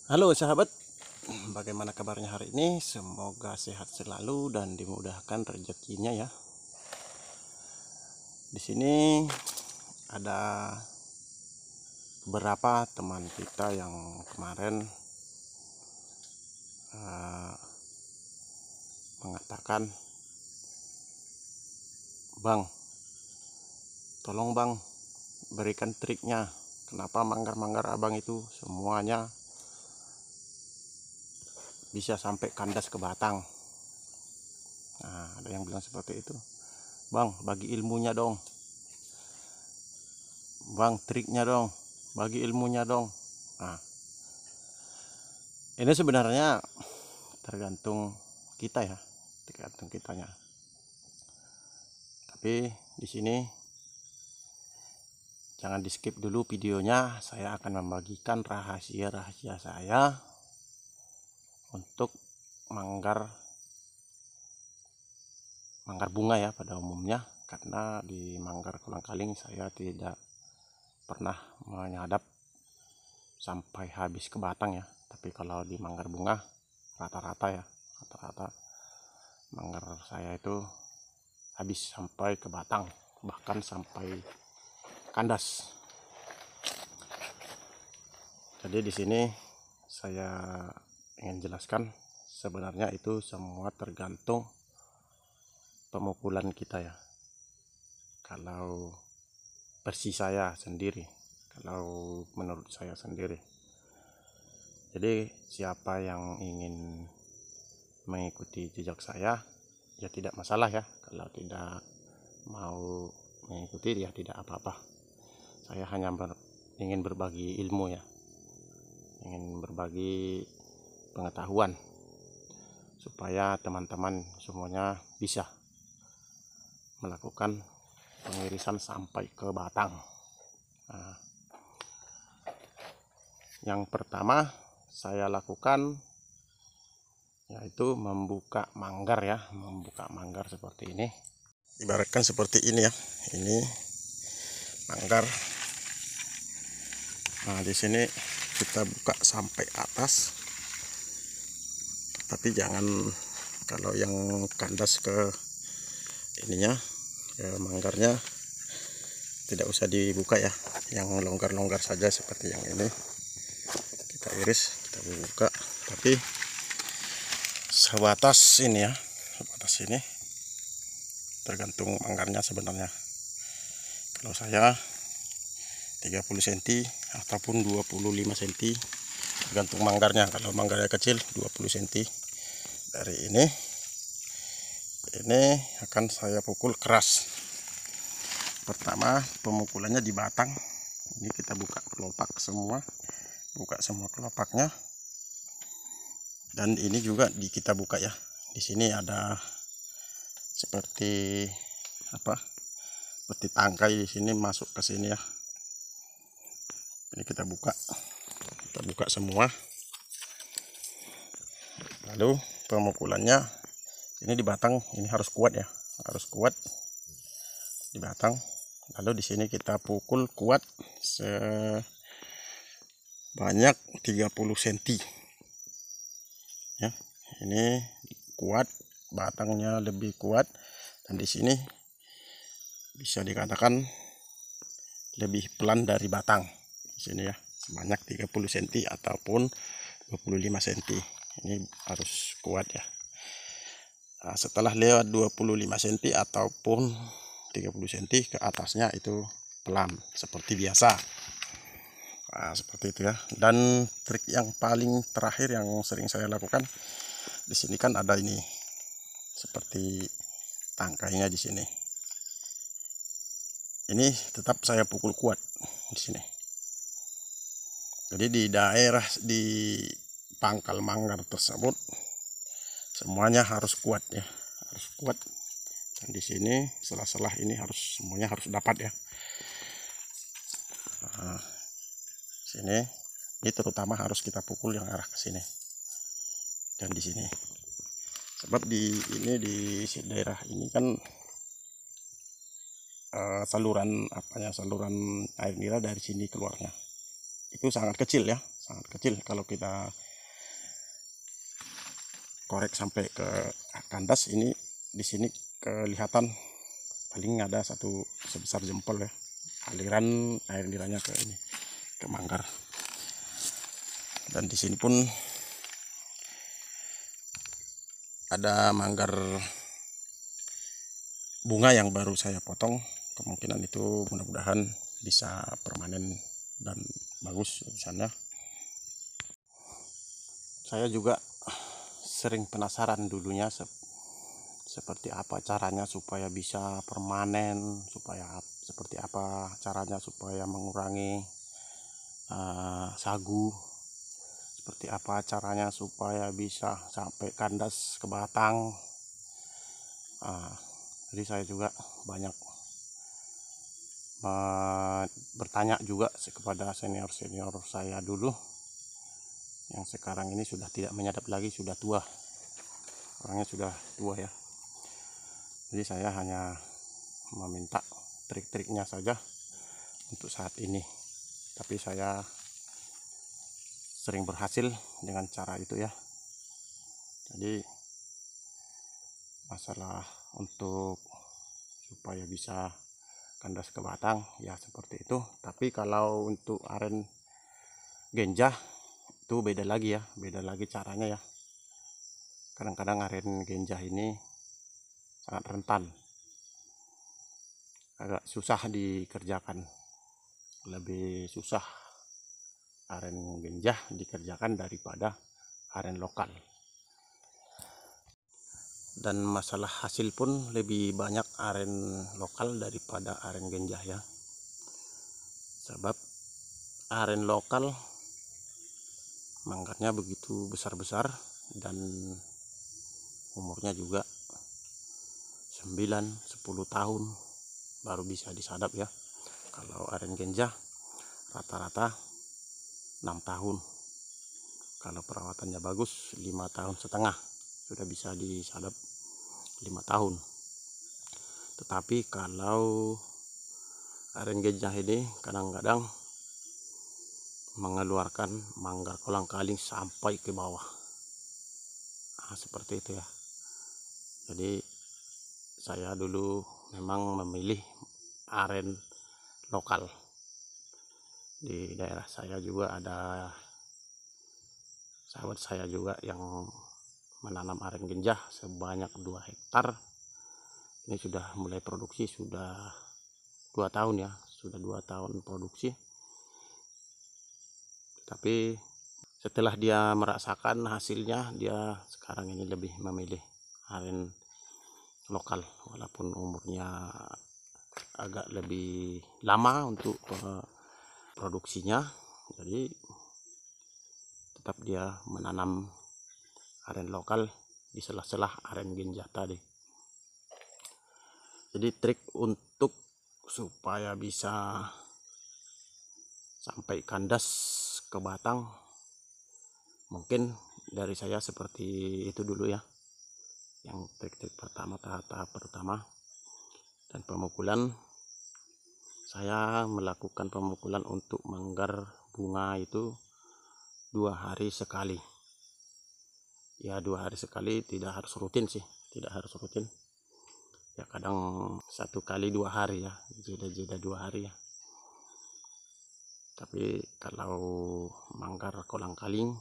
Halo sahabat, bagaimana kabarnya hari ini? Semoga sehat selalu dan dimudahkan rezekinya ya. Di sini ada beberapa teman kita yang kemarin mengatakan, "Bang, tolong bang, berikan triknya. Kenapa manggar-manggar abang itu semuanya bisa sampai kandas ke batang?" Nah, ada yang bilang seperti itu. "Bang, bagi ilmunya dong. Bang, triknya dong. Bagi ilmunya dong." Nah, ini sebenarnya tergantung kita ya, tergantung kitanya. Tapi di sini jangan di skip dulu videonya. Saya akan membagikan rahasia-rahasia saya untuk manggar bunga ya pada umumnya, karena di manggar kolang-kaling saya tidak pernah menyadap sampai habis ke batang ya. Tapi kalau di manggar bunga rata-rata manggar saya itu habis sampai ke batang, bahkan sampai kandas. Jadi di sini saya ingin jelaskan, sebenarnya itu semua tergantung pemukulan kita ya. Kalau versi saya sendiri, kalau menurut saya sendiri. Jadi siapa yang ingin mengikuti jejak saya ya tidak masalah ya. Kalau tidak mau mengikuti ya tidak apa-apa. Saya hanya ingin berbagi ilmu ya, ingin berbagi pengetahuan supaya teman-teman semuanya bisa melakukan pengirisan sampai ke batang. Nah, yang pertama saya lakukan yaitu membuka manggar ya, membuka manggar seperti ini. Ibaratkan seperti ini ya, ini manggar. Nah, di sini kita buka sampai atas, tapi jangan, kalau yang kandas ke ininya, ke manggarnya tidak usah dibuka ya, yang longgar-longgar saja seperti yang ini kita iris, kita buka, tapi sebatas ini ya, sebatas ini, tergantung manggarnya sebenarnya. Kalau saya 30 cm ataupun 25 cm, tergantung manggarnya. Kalau manggarnya kecil 20 cm. Dari ini akan saya pukul keras. Pertama pemukulannya di batang. Ini kita buka kelopak semua, buka semua kelopaknya. Dan ini juga kita buka ya. Di sini ada seperti apa? Seperti tangkai di sini masuk ke sini ya. Ini kita buka semua. Lalu pemukulannya ini di batang, ini harus kuat ya, harus kuat di batang. Lalu di sini kita pukul kuat sebanyak 30 cm ya. Ini kuat, batangnya lebih kuat, dan di sini bisa dikatakan lebih pelan dari batang di sini ya, sebanyak 30 cm ataupun 25 cm. Ini harus kuat ya. Nah, setelah lewat 25 cm ataupun 30 cm ke atasnya itu pelan seperti biasa. Nah, seperti itu ya. Dan trik yang paling terakhir yang sering saya lakukan, di sini kan ada ini seperti tangkainya di sini. Ini tetap saya pukul kuat di sini. Jadi di daerah di pangkal manggar tersebut semuanya harus kuat ya, harus kuat. Dan di sini selah-selah ini harus semuanya harus dapat ya. Nah, sini ini terutama harus kita pukul yang arah ke sini dan di sini. Sebab di daerah ini kan saluran saluran air nira dari sini keluarnya itu sangat kecil ya, sangat kecil. Kalau kita korek sampai ke kandas, ini di sini kelihatan paling ada satu sebesar jempol ya, aliran air niranya ke ini, ke manggar. Dan di sini pun ada manggar bunga yang baru saya potong. Kemungkinan itu mudah-mudahan bisa permanen dan bagus tulisannya. Saya juga sering penasaran dulunya seperti apa caranya supaya bisa permanen, seperti apa caranya supaya mengurangi sagu, seperti apa caranya supaya bisa sampai kandas ke batang. Jadi saya juga banyak bertanya juga kepada senior-senior saya dulu, yang sekarang ini sudah tidak menyadap lagi, sudah tua, orangnya sudah tua ya. Jadi saya hanya meminta trik-triknya saja untuk saat ini, tapi saya sering berhasil dengan cara itu ya. Jadi masalah untuk supaya bisa kandas ke batang ya seperti itu. Tapi kalau untuk aren genjah itu beda lagi ya, beda lagi caranya ya. Kadang-kadang aren genjah ini sangat rentan, agak susah dikerjakan, lebih susah aren genjah dikerjakan daripada aren lokal. Dan masalah hasil pun lebih banyak aren lokal daripada aren genjah ya. Sebab aren lokal manggarnya begitu besar-besar dan umurnya juga 9-10 tahun baru bisa disadap ya. Kalau aren genjah rata-rata 6 tahun. Kalau perawatannya bagus 5,5 tahun sudah bisa disadap, 5 tahun. Tetapi kalau aren genjah ini kadang-kadang mengeluarkan manggar kolang-kaling sampai ke bawah. Seperti itu ya. Jadi saya dulu memang memilih aren lokal. Di daerah saya juga ada sahabat saya juga yang menanam aren genjah sebanyak 2 hektar. Ini sudah mulai produksi, sudah 2 tahun ya, sudah 2 tahun produksi. Tapi setelah dia merasakan hasilnya, dia sekarang ini lebih memilih aren lokal, walaupun umurnya agak lebih lama untuk produksinya. Jadi tetap dia menanam aren lokal di sela-sela aren genjah tadi. Jadi trik untuk supaya bisa sampai kandas ke batang, mungkin dari saya seperti itu dulu ya. Yang trik-trik pertama, tahap pertama. Dan pemukulan, saya melakukan pemukulan untuk manggar bunga itu 2 hari sekali ya. 2 hari sekali, tidak harus rutin sih, tidak harus rutin ya. Kadang 1 kali 2 hari ya, jeda 2 hari ya. Tapi kalau manggar kolang-kaling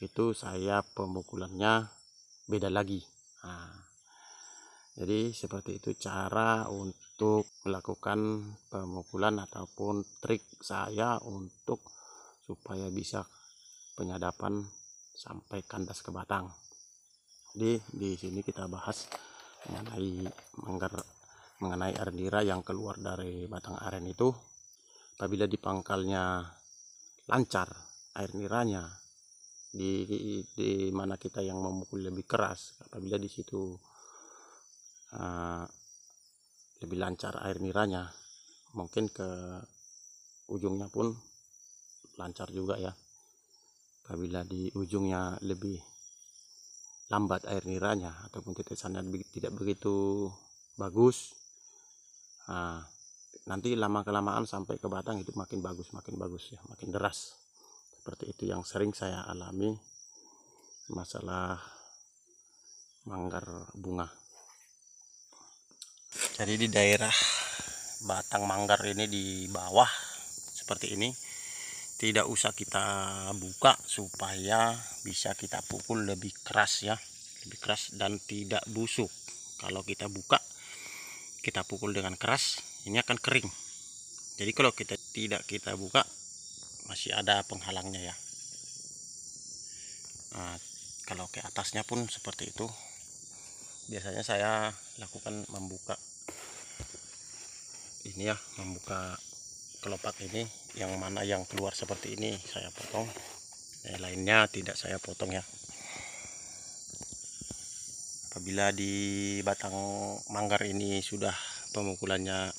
itu saya pemukulannya beda lagi. Jadi seperti itu cara untuk melakukan pemukulan ataupun trik saya untuk supaya bisa penyadapan sampai kandas ke batang. Jadi di sini kita bahas mengenai aren nira yang keluar dari batang aren itu. Apabila di pangkalnya lancar air niranya, di mana kita yang memukul lebih keras, apabila di situ lebih lancar air niranya, mungkin ke ujungnya pun lancar juga ya. Apabila di ujungnya lebih lambat air niranya ataupun tetesannya tidak begitu bagus, nanti lama kelamaan sampai ke batang itu makin bagus ya, makin deras. Seperti itu yang sering saya alami masalah manggar bunga. Jadi di daerah batang manggar ini di bawah seperti ini, tidak usah kita buka supaya bisa kita pukul lebih keras ya, lebih keras dan tidak busuk. Kalau kita buka, kita pukul dengan keras, ini akan kering. Jadi kalau kita tidak kita buka, masih ada penghalangnya ya. Nah, kalau ke atasnya pun seperti itu. Biasanya saya lakukan membuka ini ya, membuka kelopak ini, yang mana yang keluar seperti ini saya potong, lainnya tidak saya potong ya. Apabila di batang manggar ini sudah pemukulannya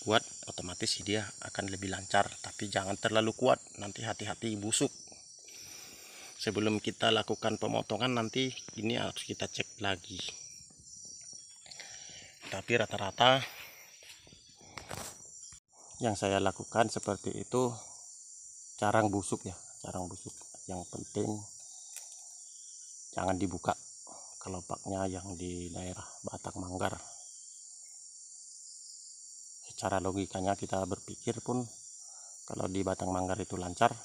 kuat, otomatis dia akan lebih lancar, tapi jangan terlalu kuat, nanti hati-hati busuk. Sebelum kita lakukan pemotongan nanti ini harus kita cek lagi. Tapi rata-rata yang saya lakukan seperti itu, jarang busuk ya, jarang busuk. Yang penting jangan dibuka kelopaknya yang di daerah batang manggar. Secara logikanya kita berpikir pun, kalau di batang manggar itu lancar,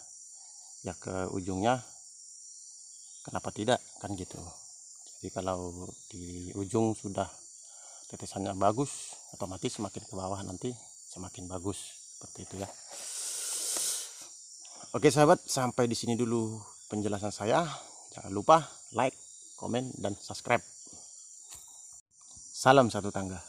ya ke ujungnya kenapa tidak, kan gitu. Jadi kalau di ujung sudah tetesannya bagus, otomatis semakin ke bawah nanti semakin bagus, seperti itu ya. Oke sahabat, sampai di sini dulu penjelasan saya. Jangan lupa like, komen, dan subscribe. Salam satu tangga.